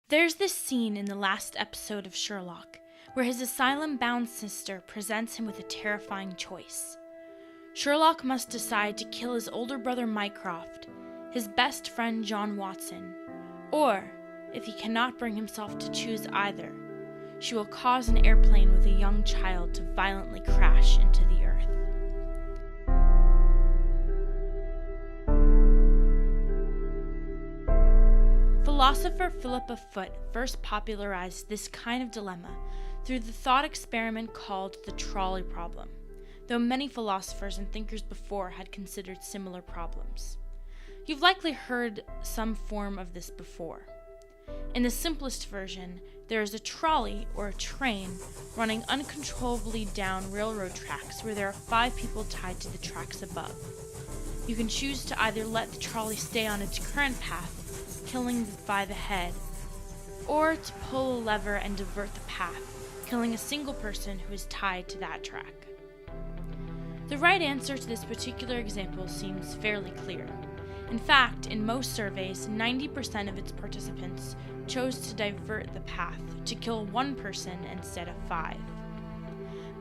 There's this scene in the last episode of Sherlock where his asylum-bound sister presents him with a terrifying choice. Sherlock must decide to kill his older brother Mycroft, his best friend John Watson, or, if he cannot bring himself to choose either, she will cause an airplane with a young child to violently crash into the earth. Philosopher Philip of Foot first popularized this kind of dilemma through the thought experiment called the trolley problem, though many philosophers and thinkers before had considered similar problems. You've likely heard some form of this before. In the simplest version, there is a trolley or a train running uncontrollably down railroad tracks where there are 5 people tied to the tracks above. You can choose to either let the trolley stay on its current path, killing by the head, or to pull a lever and divert the path, killing a single person who is tied to that track. The right answer to this particular example seems fairly clear. In fact, in most surveys, 90% of its participants chose to divert the path, to kill 1 person instead of 5.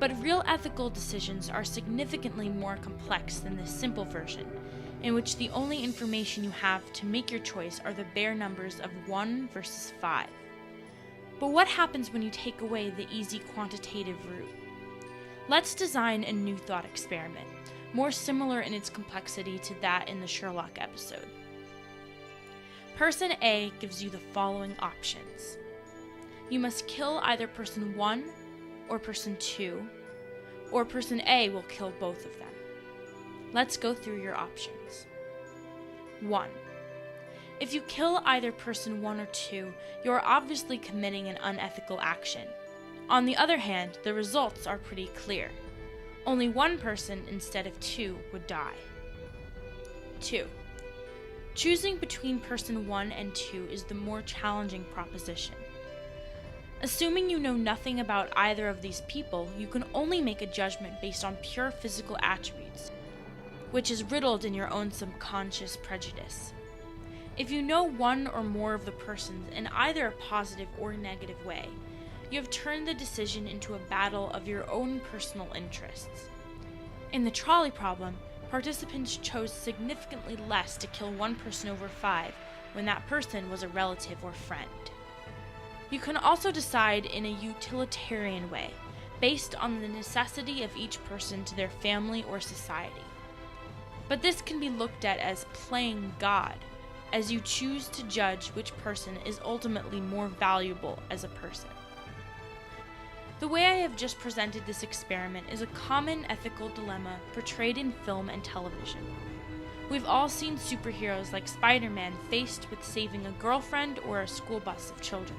But real ethical decisions are significantly more complex than this simple version, in which the only information you have to make your choice are the bare numbers of 1 versus 5. But what happens when you take away the easy quantitative route? Let's design a new thought experiment, more similar in its complexity to that in the Sherlock episode. Person A gives you the following options. You must kill either person 1 or person 2, or person A will kill both of them. Let's go through your options. 1. If you kill either person 1 or 2, you are obviously committing an unethical action. On the other hand, the results are pretty clear. Only 1 person instead of 2 would die. 2. Choosing between person 1 and 2 is the more challenging proposition. Assuming you know nothing about either of these people, you can only make a judgment based on pure physical attributes, which is riddled in your own subconscious prejudice. If you know one or more of the persons in either a positive or negative way, you have turned the decision into a battle of your own personal interests. In the trolley problem, participants chose significantly less to kill 1 person over 5 when that person was a relative or friend. You can also decide in a utilitarian way, based on the necessity of each person to their family or society. But this can be looked at as playing God, as you choose to judge which person is ultimately more valuable as a person. The way I have just presented this experiment is a common ethical dilemma portrayed in film and television. We've all seen superheroes like Spider-Man faced with saving a girlfriend or a school bus of children.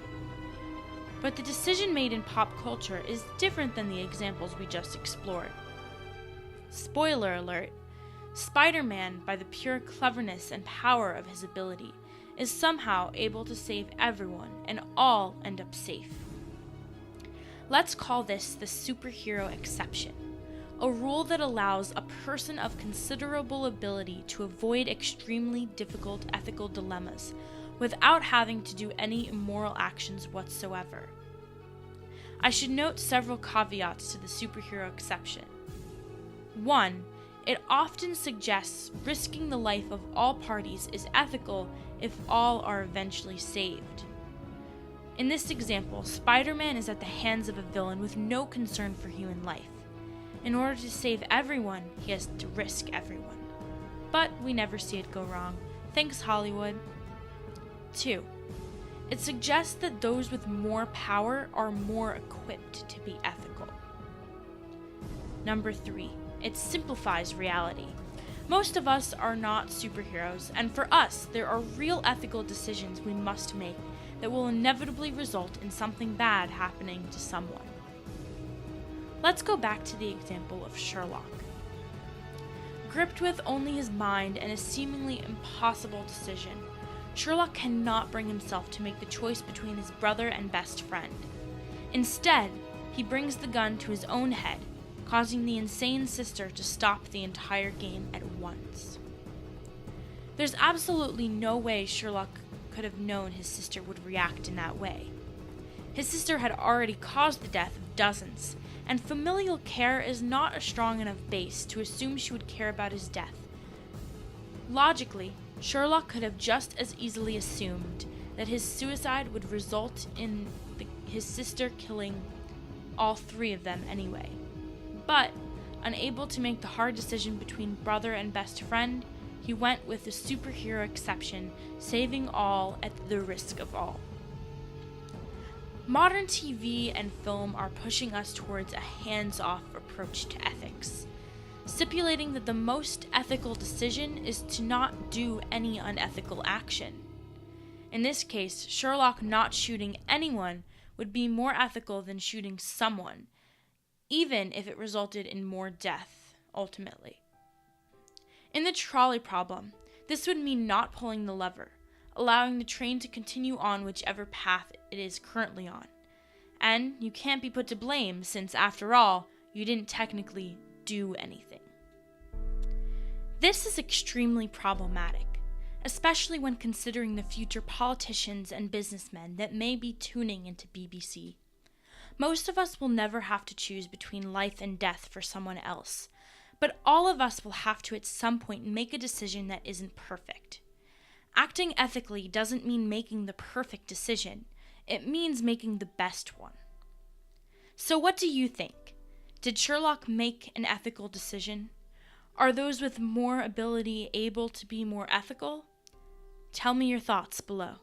But the decision made in pop culture is different than the examples we just explored. Spoiler alert, Spider-Man, by the pure cleverness and power of his ability, is somehow able to save everyone and all end up safe. Let's call this the superhero exception, a rule that allows a person of considerable ability to avoid extremely difficult ethical dilemmas without having to do any immoral actions whatsoever. I should note several caveats to the superhero exception. 1. It often suggests risking the life of all parties is ethical if all are eventually saved. In this example, Spider-Man is at the hands of a villain with no concern for human life. In order to save everyone, he has to risk everyone. But we never see it go wrong. Thanks, Hollywood. 2. It suggests that those with more power are more equipped to be ethical. Number 3. It simplifies reality. Most of us are not superheroes, and for us, there are real ethical decisions we must make that will inevitably result in something bad happening to someone. Let's go back to the example of Sherlock. Gripped with only his mind and a seemingly impossible decision, Sherlock cannot bring himself to make the choice between his brother and best friend. Instead, he brings the gun to his own head, causing the insane sister to stop the entire game at once. There's absolutely no way Sherlock could have known his sister would react in that way. His sister had already caused the death of dozens, and familial care is not a strong enough base to assume she would care about his death. Logically, Sherlock could have just as easily assumed that his suicide would result in his sister killing all three of them anyway. But, unable to make the hard decision between brother and best friend, he went with the superhero exception, saving all at the risk of all. Modern TV and film are pushing us towards a hands-off approach to ethics, stipulating that the most ethical decision is to not do any unethical action. In this case, Sherlock not shooting anyone would be more ethical than shooting someone, even if it resulted in more death, ultimately. In the trolley problem, this would mean not pulling the lever, allowing the train to continue on whichever path it is currently on. And you can't be put to blame since, after all, you didn't technically do anything. This is extremely problematic, especially when considering the future politicians and businessmen that may be tuning into BBC. Most of us will never have to choose between life and death for someone else, but all of us will have to at some point make a decision that isn't perfect. Acting ethically doesn't mean making the perfect decision. It means making the best one. So what do you think? Did Sherlock make an ethical decision? Are those with more ability able to be more ethical? Tell me your thoughts below.